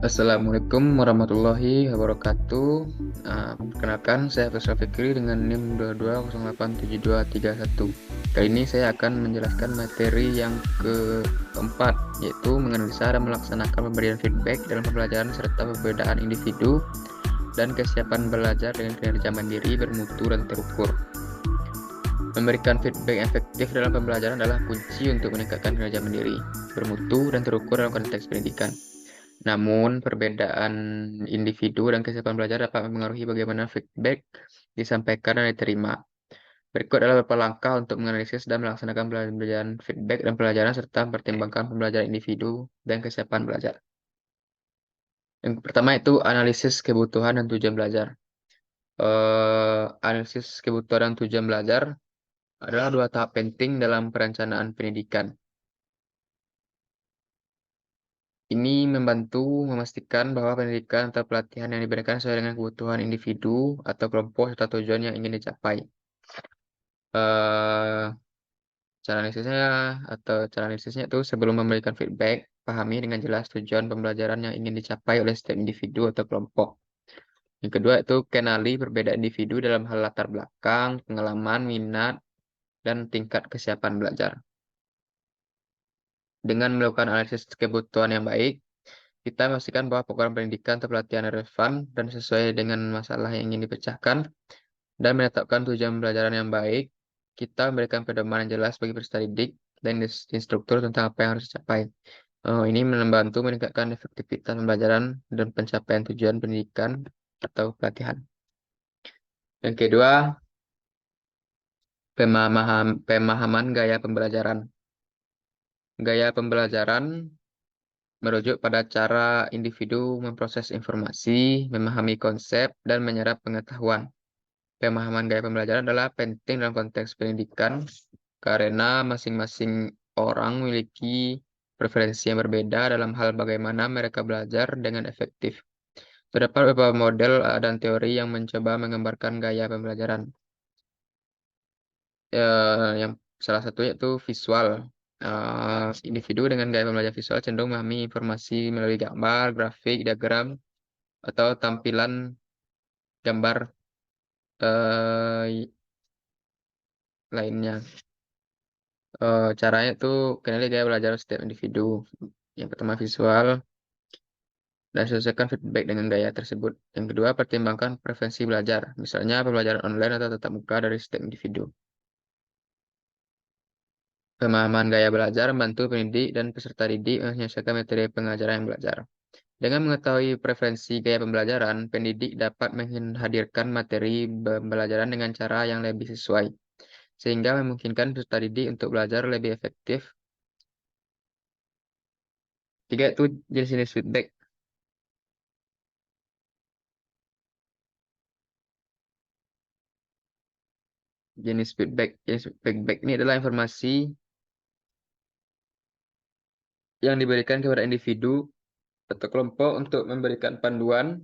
Assalamualaikum warahmatullahi wabarakatuh. Perkenalkan, saya Faisal Fikri dengan NIM 22087231. Kali ini saya akan menjelaskan materi yang keempat, yaitu menganalisa dan melaksanakan pemberian feedback dalam pembelajaran serta perbedaan individu dan kesiapan belajar dengan kinerja mandiri, bermutu, dan terukur. Memberikan feedback efektif dalam pembelajaran adalah kunci untuk meningkatkan kinerja mandiri, bermutu, dan terukur dalam konteks pendidikan. Namun, perbedaan individu dan kesiapan belajar dapat mempengaruhi bagaimana feedback disampaikan dan diterima. Berikut adalah beberapa langkah untuk menganalisis dan melaksanakan pembelajaran feedback dan pelajaran serta mempertimbangkan pembelajaran individu dan kesiapan belajar. Yang pertama itu analisis kebutuhan dan tujuan belajar. Analisis kebutuhan dan tujuan belajar adalah dua tahap penting dalam perencanaan pendidikan. Ini membantu memastikan bahwa pendidikan atau pelatihan yang diberikan sesuai dengan kebutuhan individu atau kelompok serta tujuan yang ingin dicapai. Eh, cara analisisnya itu sebelum memberikan feedback, pahami dengan jelas tujuan pembelajaran yang ingin dicapai oleh setiap individu atau kelompok. Yang kedua itu kenali perbedaan individu dalam hal latar belakang, pengalaman, minat, dan tingkat kesiapan belajar. Dengan melakukan analisis kebutuhan yang baik, kita memastikan bahwa program pendidikan atau pelatihan relevan dan sesuai dengan masalah yang ingin dipecahkan dan menetapkan tujuan pembelajaran yang baik. Kita memberikan pedoman yang jelas bagi peserta didik dan instruktur tentang apa yang harus dicapai. Ini membantu meningkatkan efektivitas pembelajaran dan pencapaian tujuan pendidikan atau pelatihan. Yang kedua, pemahaman gaya pembelajaran. Gaya pembelajaran merujuk pada cara individu memproses informasi, memahami konsep, dan menyerap pengetahuan. Pemahaman gaya pembelajaran adalah penting dalam konteks pendidikan karena masing-masing orang memiliki preferensi yang berbeda dalam hal bagaimana mereka belajar dengan efektif. Terdapat beberapa model dan teori yang mencoba menggambarkan gaya pembelajaran. Yang salah satunya itu visual. Individu dengan gaya pembelajaran visual cenderung memahami informasi melalui gambar, grafik, diagram, atau tampilan gambar eh, lainnya. Caranya itu kenali gaya belajar setiap individu. Yang pertama visual dan sesuaikan feedback dengan gaya tersebut. Yang kedua, pertimbangkan preferensi belajar, misalnya pembelajaran online atau tatap muka dari setiap individu. Pemahaman gaya belajar membantu pendidik dan peserta didik menyelesaikan materi pengajaran yang belajar. Dengan mengetahui preferensi gaya pembelajaran, pendidik dapat menghadirkan materi pembelajaran dengan cara yang lebih sesuai, sehingga memungkinkan peserta didik untuk belajar lebih efektif. Tiga itu jenis-jenis feedback. Jenis feedback ini adalah informasi yang diberikan kepada individu atau kelompok untuk memberikan panduan,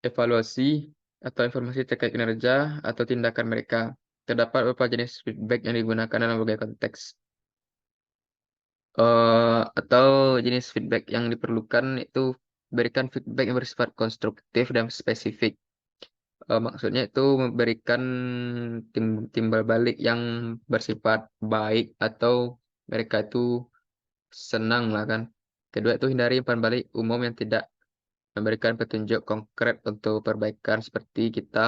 evaluasi, atau informasi terkait kinerja atau tindakan mereka. Terdapat beberapa jenis feedback yang digunakan dalam berbagai konteks. Atau jenis feedback yang diperlukan itu berikan feedback yang bersifat konstruktif dan spesifik. Maksudnya itu memberikan timbal balik yang bersifat baik atau mereka itu senang lah kan. Kedua itu hindari umpan balik umum yang tidak memberikan petunjuk konkret untuk perbaikan seperti kita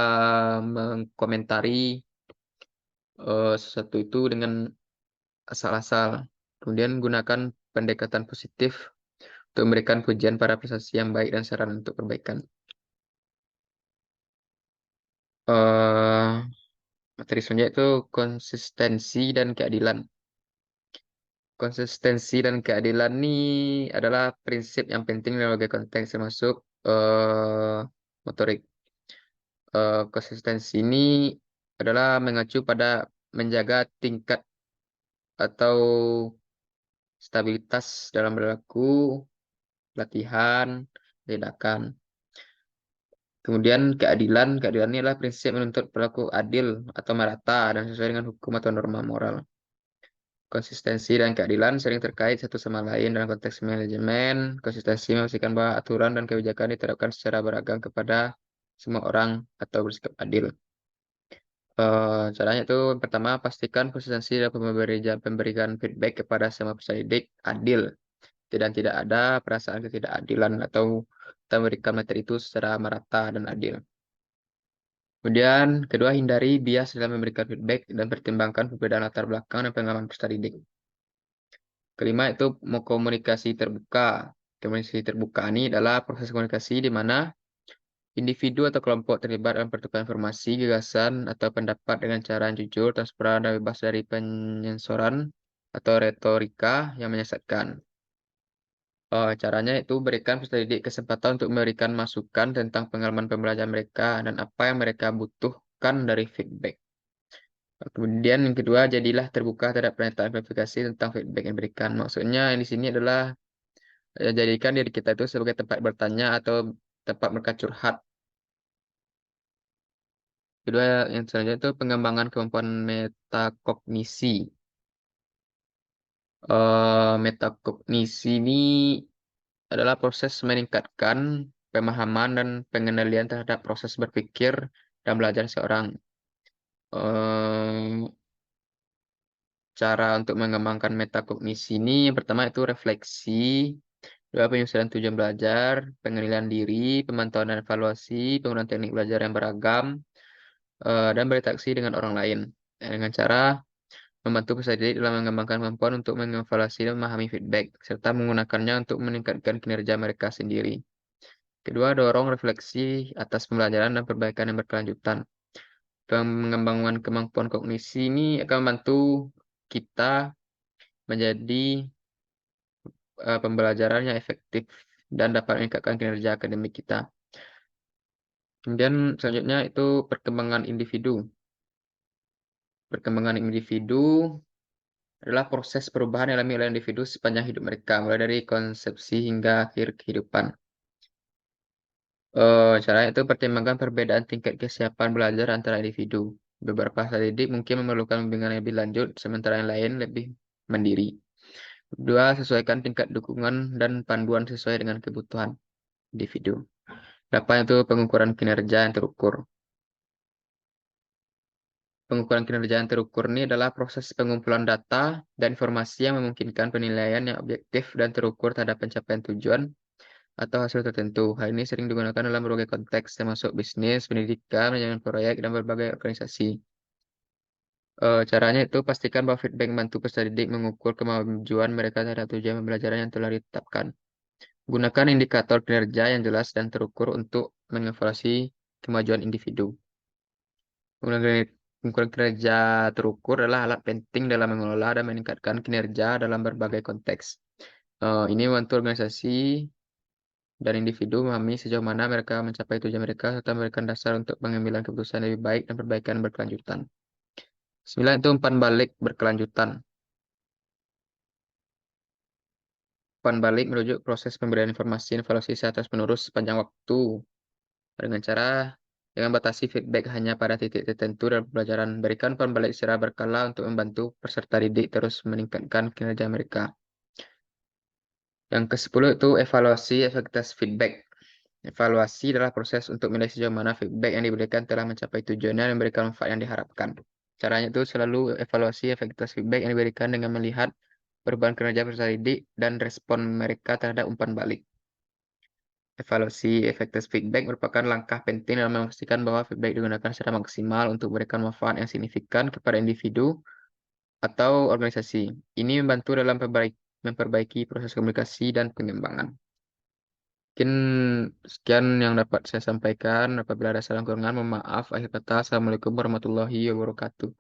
mengkomentari sesuatu itu dengan asal-asal. Kemudian gunakan pendekatan positif untuk memberikan pujian pada prestasi yang baik dan saran untuk perbaikan. eh Materi selanjutnya itu konsistensi dan keadilan. Konsistensi dan keadilan ini adalah prinsip yang penting dalam berbagai konteks termasuk motorik. Konsistensi ini adalah mengacu pada menjaga tingkat atau stabilitas dalam berlaku latihan, tindakan. Kemudian keadilan ini adalah prinsip menuntut perilaku adil atau merata dan sesuai dengan hukum atau norma moral. Konsistensi dan keadilan sering terkait satu sama lain dalam konteks manajemen. Konsistensi memastikan bahwa aturan dan kebijakan diterapkan secara beragam kepada semua orang atau bersikap adil. Caranya itu pertama pastikan konsistensi dalam pemberikan feedback kepada semua peserta didik adil dan tidak ada perasaan ketidakadilan atau kita memberikan materi itu secara merata dan adil. Kemudian, kedua, hindari bias dalam memberikan feedback dan pertimbangkan perbedaan latar belakang dan pengalaman peserta didik. Kelima, itu mau komunikasi terbuka. Komunikasi terbuka ini adalah proses komunikasi di mana individu atau kelompok terlibat dalam pertukaran informasi, gagasan, atau pendapat dengan cara yang jujur, transparan, dan bebas dari penyensoran atau retorika yang menyesatkan. Caranya itu berikan peserta didik kesempatan untuk memberikan masukan tentang pengalaman pembelajaran mereka dan apa yang mereka butuhkan dari feedback. Kemudian yang kedua, jadilah terbuka terhadap pernyataan klarifikasi tentang feedback yang diberikan. Maksudnya yang di sini adalah jadikan diri kita itu sebagai tempat bertanya atau tempat mereka curhat. Kedua, yang selanjutnya itu pengembangan kemampuan metakognisi. Metakognisi ini adalah proses meningkatkan pemahaman dan pengendalian terhadap proses berpikir dan belajar seorang. Eh, Cara untuk mengembangkan metakognisi ini yang pertama itu refleksi, dua penyusunan tujuan belajar, pengendalian diri, pemantauan dan evaluasi, penggunaan teknik belajar yang beragam, dan berinteraksi dengan orang lain. Dengan cara membantu peserta didik dalam mengembangkan kemampuan untuk mengevaluasi dan memahami feedback, serta menggunakannya untuk meningkatkan kinerja mereka sendiri. Kedua, dorong refleksi atas pembelajaran dan perbaikan yang berkelanjutan. Pengembangan kemampuan kognisi ini akan membantu kita menjadi pembelajaran yang efektif dan dapat meningkatkan kinerja akademik kita. Kemudian selanjutnya itu perkembangan individu. Perkembangan individu adalah proses perubahan yang dialami oleh individu sepanjang hidup mereka, mulai dari konsepsi hingga akhir kehidupan. Caranya itu pertimbangkan perbedaan tingkat kesiapan belajar antara individu. Beberapa peserta didik mungkin memerlukan bimbingan lebih lanjut, sementara yang lain lebih mandiri. Kedua, sesuaikan tingkat dukungan dan panduan sesuai dengan kebutuhan individu. Delapan itu pengukuran kinerja yang terukur. Pengukuran kinerja yang terukur ini adalah proses pengumpulan data dan informasi yang memungkinkan penilaian yang objektif dan terukur terhadap pencapaian tujuan atau hasil tertentu. Hal ini sering digunakan dalam berbagai konteks, termasuk bisnis, pendidikan, manajemen proyek, dan berbagai organisasi. Caranya itu pastikan bahwa feedback membantu peserta didik mengukur kemajuan mereka terhadap tujuan pembelajaran yang telah ditetapkan. Gunakan indikator kinerja yang jelas dan terukur untuk mengevaluasi kemajuan individu. Pengukuran kinerja terukur adalah alat penting dalam mengelola dan meningkatkan kinerja dalam berbagai konteks. Ini membantu organisasi dan individu memahami sejauh mana mereka mencapai tujuan mereka serta memberikan dasar untuk pengambilan keputusan lebih baik dan perbaikan berkelanjutan. 9 itu umpan balik berkelanjutan. Umpan balik merujuk proses pemberian informasi dan evaluasi secara terus-menerus sepanjang waktu dengan cara dengan batasi feedback hanya pada titik tertentu dalam pembelajaran. Berikan umpan balik secara berkala untuk membantu peserta didik terus meningkatkan kinerja mereka. Yang ke-10 itu evaluasi efektivitas feedback. Evaluasi adalah proses untuk menilai sejauh mana feedback yang diberikan telah mencapai tujuannya dan memberikan manfaat yang diharapkan. Caranya itu selalu evaluasi efektivitas feedback yang diberikan dengan melihat perubahan kinerja peserta didik dan respon mereka terhadap umpan balik. Evaluasi efektivitas feedback merupakan langkah penting dalam memastikan bahwa feedback digunakan secara maksimal untuk memberikan manfaat yang signifikan kepada individu atau organisasi. Ini membantu dalam memperbaiki proses komunikasi dan pengembangan. Mungkin sekian yang dapat saya sampaikan. Apabila ada salah kekurangan, mohon maaf. Akhir kata, Assalamualaikum warahmatullahi wabarakatuh.